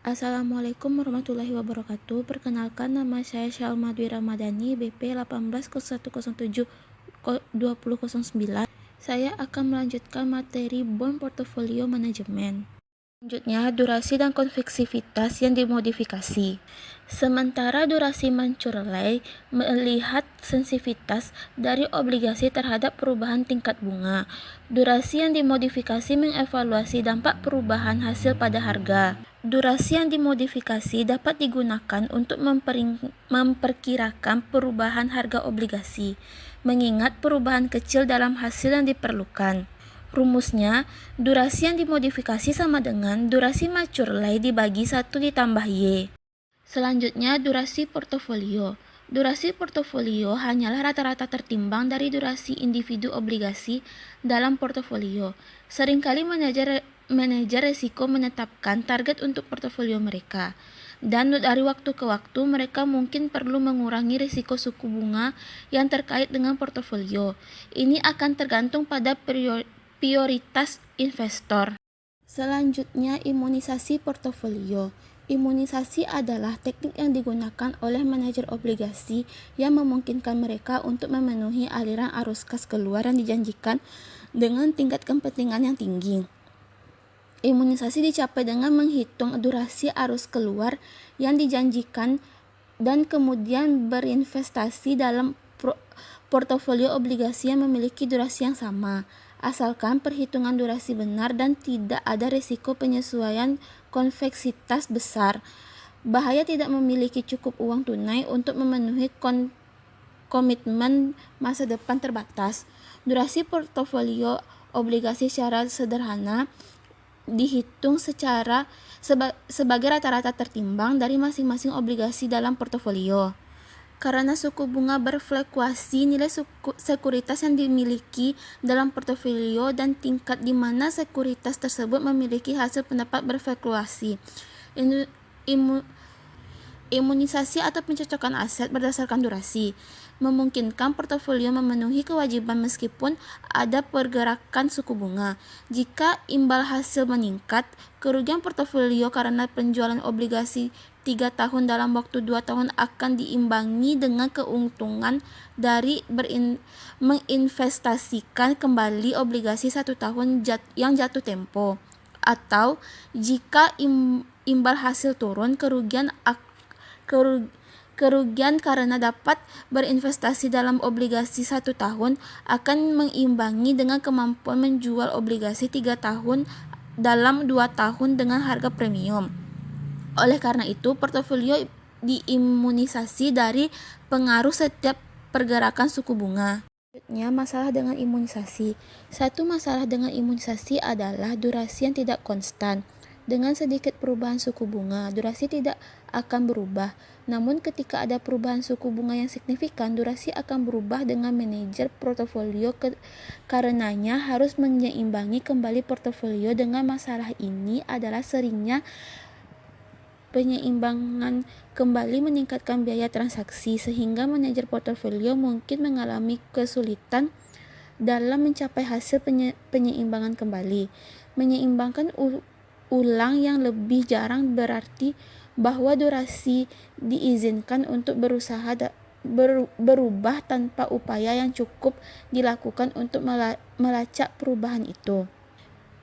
Assalamualaikum warahmatullahi wabarakatuh. Perkenalkan, nama saya Syalma Dwi Ramadhani, BP 1801072009. Saya akan melanjutkan materi Bond Portfolio Management. Selanjutnya, durasi dan konveksivitas yang dimodifikasi. Sementara durasi maturity melihat sensitivitas dari obligasi terhadap perubahan tingkat bunga. Durasi yang dimodifikasi mengevaluasi dampak perubahan hasil pada harga. Durasi yang dimodifikasi dapat digunakan untuk memperkirakan perubahan harga obligasi, mengingat perubahan kecil dalam hasil yang diperlukan. Rumusnya, durasi yang dimodifikasi sama dengan durasi maturity dibagi 1 ditambah Y. Selanjutnya, durasi portofolio. Durasi portofolio hanyalah rata-rata tertimbang dari durasi individu obligasi dalam portofolio. Seringkali manajer risiko menetapkan target untuk portofolio mereka, dan dari waktu ke waktu mereka mungkin perlu mengurangi risiko suku bunga yang terkait dengan portofolio. Ini akan tergantung pada prioritas investor. Selanjutnya, imunisasi portofolio. Imunisasi adalah teknik yang digunakan oleh manajer obligasi yang memungkinkan mereka untuk memenuhi aliran arus kas keluar yang dijanjikan dengan tingkat kepentingan yang tinggi. Imunisasi dicapai dengan menghitung durasi arus keluar yang dijanjikan dan kemudian berinvestasi dalam portofolio obligasi yang memiliki durasi yang sama, asalkan perhitungan durasi benar dan tidak ada risiko penyesuaian konveksitas besar. Bahaya tidak memiliki cukup uang tunai untuk memenuhi komitmen masa depan terbatas. Durasi portofolio obligasi secara sederhana dihitung sebagai rata-rata tertimbang dari masing-masing obligasi dalam portofolio. Karena suku bunga berfluktuasi, nilai sekuritas yang dimiliki dalam portofolio dan tingkat di mana sekuritas tersebut memiliki hasil pendapat berfluktuasi. Imunisasi atau pencocokan aset berdasarkan durasi memungkinkan portofolio memenuhi kewajiban meskipun ada pergerakan suku bunga. Jika imbal hasil meningkat, kerugian portofolio karena penjualan obligasi 3 tahun dalam waktu 2 tahun akan diimbangi dengan keuntungan dari menginvestasikan kembali obligasi 1 tahun yang jatuh tempo. Atau jika imbal hasil turun, kerugian karena dapat berinvestasi dalam obligasi 1 tahun akan mengimbangi dengan kemampuan menjual obligasi 3 tahun dalam 2 tahun dengan harga premium. Oleh karena itu, portofolio diimunisasi dari pengaruh setiap pergerakan suku bunga. Selanjutnya, masalah dengan imunisasi. Satu masalah dengan imunisasi adalah durasi yang tidak konstan. Dengan sedikit perubahan suku bunga, durasi tidak akan berubah. Namun ketika ada perubahan suku bunga yang signifikan, durasi akan berubah dengan manajer portofolio karenanya harus menyeimbangi kembali portofolio. Dengan masalah ini adalah seringnya penyeimbangan kembali meningkatkan biaya transaksi, sehingga manajer portofolio mungkin mengalami kesulitan dalam mencapai hasil penyeimbangan kembali. Menyeimbangkan ulang yang lebih jarang berarti bahwa durasi diizinkan untuk berubah tanpa upaya yang cukup dilakukan untuk melacak perubahan itu.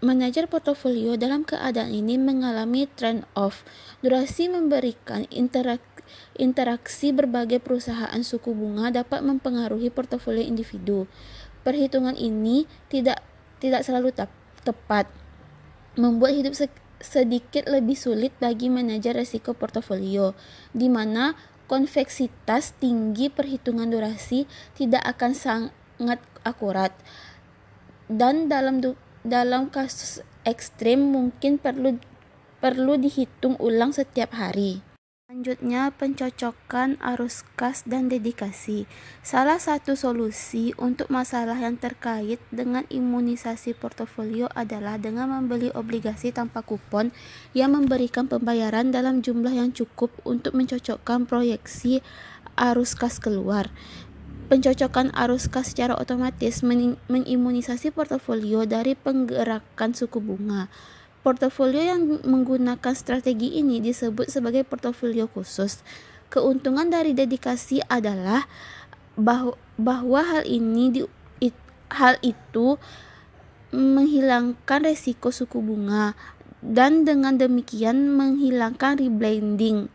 Manajer portofolio dalam keadaan ini mengalami trade-off. Durasi memberikan interaksi berbagai perusahaan suku bunga dapat mempengaruhi portofolio individu. Perhitungan ini tidak selalu tepat, membuat hidup sedikit lebih sulit bagi manajer risiko portofolio, di mana konveksitas tinggi perhitungan durasi tidak akan sangat akurat, dan dalam kasus ekstrim mungkin perlu dihitung ulang setiap hari. Selanjutnya, pencocokan arus kas dan dedikasi. Salah satu solusi untuk masalah yang terkait dengan imunisasi portofolio adalah dengan membeli obligasi tanpa kupon yang memberikan pembayaran dalam jumlah yang cukup untuk mencocokkan proyeksi arus kas keluar. Pencocokan arus kas secara otomatis mengimunisasi portofolio dari penggerakan suku bunga. Portofolio yang menggunakan strategi ini disebut sebagai portofolio khusus. Keuntungan dari dedikasi adalah bahwa hal itu menghilangkan resiko suku bunga dan dengan demikian menghilangkan reblending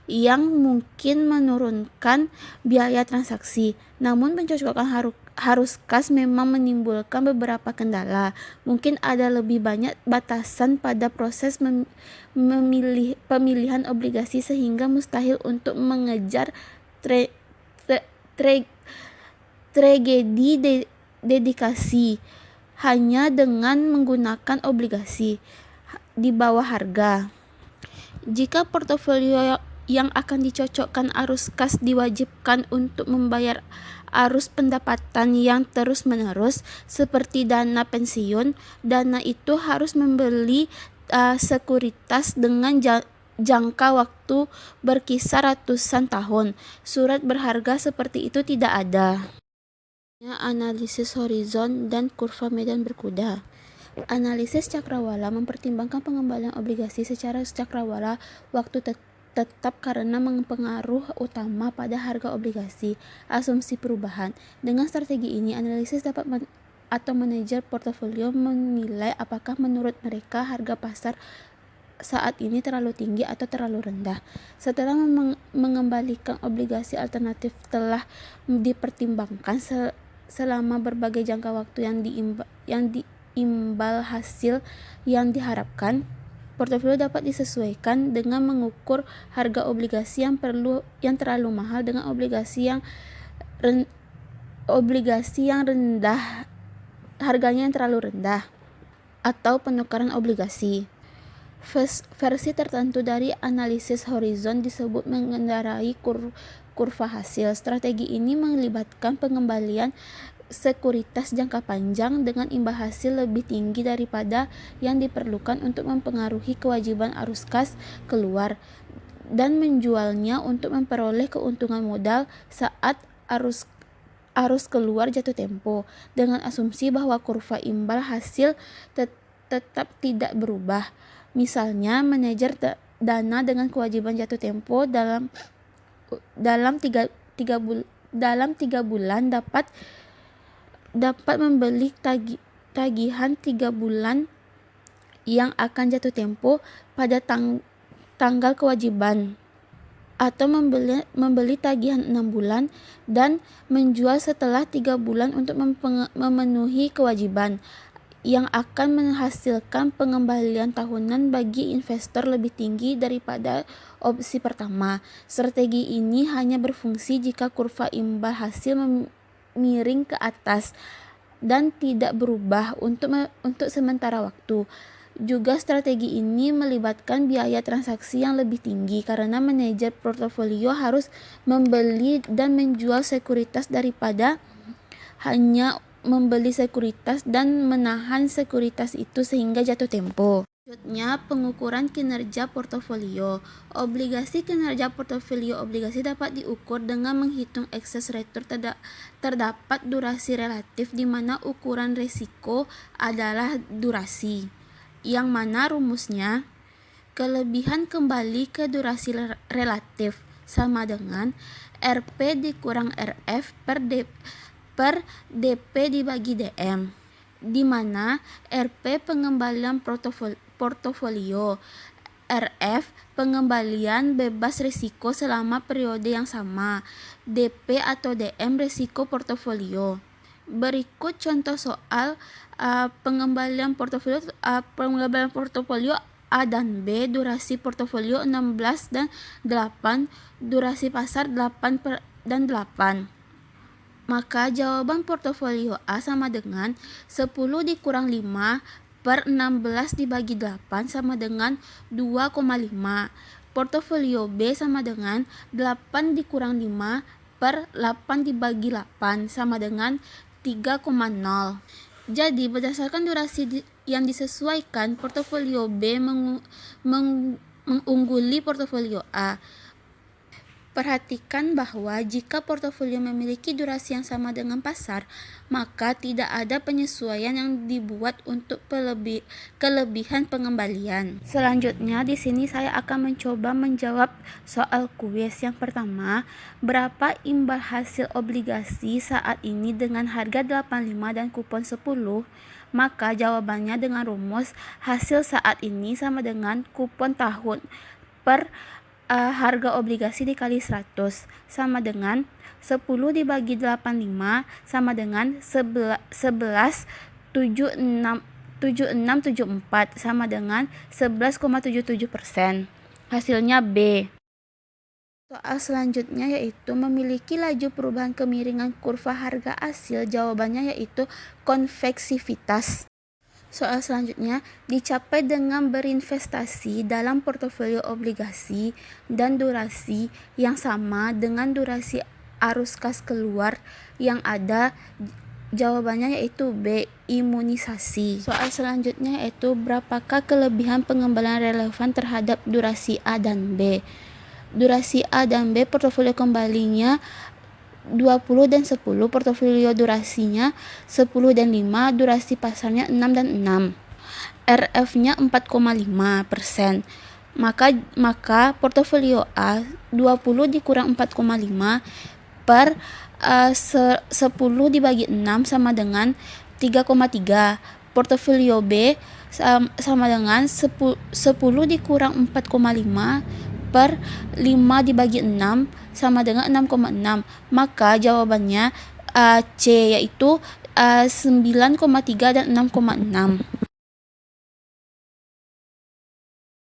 yang mungkin menurunkan biaya transaksi. Namun pencocokan arus kas memang menimbulkan beberapa kendala. Mungkin ada lebih banyak batasan pada proses pemilihan obligasi sehingga mustahil untuk mengejar tragedi dedikasi hanya dengan menggunakan obligasi di bawah harga. Jika portofolio yang akan dicocokkan arus kas diwajibkan untuk membayar arus pendapatan yang terus-menerus seperti dana pensiun, dana itu harus membeli sekuritas dengan jangka waktu berkisar ratusan tahun. Surat berharga seperti itu tidak ada. Analisis horizon dan kurva medan berkuda. Analisis cakrawala mempertimbangkan pengembalian obligasi secara cakrawala waktu tetap karena mempengaruh utama pada harga obligasi. Asumsi perubahan. Dengan strategi ini, analisis dapat atau manajer portofolio menilai apakah menurut mereka harga pasar saat ini terlalu tinggi atau terlalu rendah. Setelah mengembalikan obligasi alternatif telah dipertimbangkan selama berbagai jangka waktu yang diimbal hasil yang diharapkan, portofolio dapat disesuaikan dengan mengukur harga obligasi yang terlalu mahal dengan obligasi yang rendah, harganya yang terlalu rendah, atau penukaran obligasi. Versi tertentu dari analisis horizon disebut mengendarai kurva hasil. Strategi ini melibatkan pengembalian sekuritas jangka panjang dengan imbal hasil lebih tinggi daripada yang diperlukan untuk mempengaruhi kewajiban arus kas keluar dan menjualnya untuk memperoleh keuntungan modal saat arus keluar jatuh tempo, dengan asumsi bahwa kurva imbal hasil tetap tidak berubah. Misalnya, manajer dana dengan kewajiban jatuh tempo dalam 3 bulan dapat membeli tagihan 3 bulan yang akan jatuh tempo pada tanggal kewajiban, atau membeli tagihan 6 bulan dan menjual setelah 3 bulan untuk memenuhi kewajiban, yang akan menghasilkan pengembalian tahunan bagi investor lebih tinggi daripada opsi pertama. Strategi ini hanya berfungsi jika kurva imbal hasil miring ke atas dan tidak berubah untuk sementara waktu. Juga strategi ini melibatkan biaya transaksi yang lebih tinggi karena manajer portofolio harus membeli dan menjual sekuritas daripada hanya membeli sekuritas dan menahan sekuritas itu sehingga jatuh tempo. Selanjutnya, pengukuran kinerja portofolio. Obligasi kinerja portofolio obligasi dapat diukur dengan menghitung excess return. Terdapat durasi relatif di mana ukuran risiko adalah durasi, yang mana rumusnya kelebihan kembali ke durasi relatif sama dengan RP dikurang RF per DP dibagi DM, di mana RP pengembalian portofolio, RF pengembalian bebas risiko selama periode yang sama, DP atau DM risiko portofolio. Berikut contoh soal pengembalian portofolio A dan B, durasi portofolio 16 dan 8, durasi pasar 8 dan 8. Maka jawaban portofolio A sama dengan 10 dikurang 5 per 16 dibagi 8 sama dengan 2,5. Portofolio B sama dengan 8 dikurang 5 per 8 dibagi 8 sama dengan 3,0. Jadi berdasarkan durasi yang disesuaikan, portofolio B mengungguli portofolio A. Perhatikan bahwa jika portofolio memiliki durasi yang sama dengan pasar, maka tidak ada penyesuaian yang dibuat untuk kelebihan pengembalian. Selanjutnya, di sini saya akan mencoba menjawab soal kuis. Yang pertama, berapa imbal hasil obligasi saat ini dengan harga 85 dan kupon 10? Maka jawabannya dengan rumus hasil saat ini sama dengan kupon tahun per harga obligasi dikali 100 sama dengan 10 dibagi 85 sama dengan 11,7674 sama dengan 11,77%. Hasilnya B. Soal selanjutnya yaitu memiliki laju perubahan kemiringan kurva harga hasil. Jawabannya yaitu konveksivitas. Soal selanjutnya dicapai dengan berinvestasi dalam portofolio obligasi dan durasi yang sama dengan durasi arus kas keluar yang ada. Jawabannya yaitu B, imunisasi. Soal selanjutnya yaitu berapakah kelebihan pengembalian relevan terhadap durasi A dan B. Durasi A dan B portofolio kembalinya 20 dan 10, portofolio durasinya 10 dan 5, durasi pasarnya 6 dan 6. RF-nya 4,5%. Maka portofolio A 20 dikurang 4,5 per 10 dibagi 6 sama dengan 3,3. Portofolio B sama dengan 10 dikurang 4,5 per 5 dibagi 6 sama dengan 6,6. Maka jawabannya C yaitu 9,3 dan 6,6.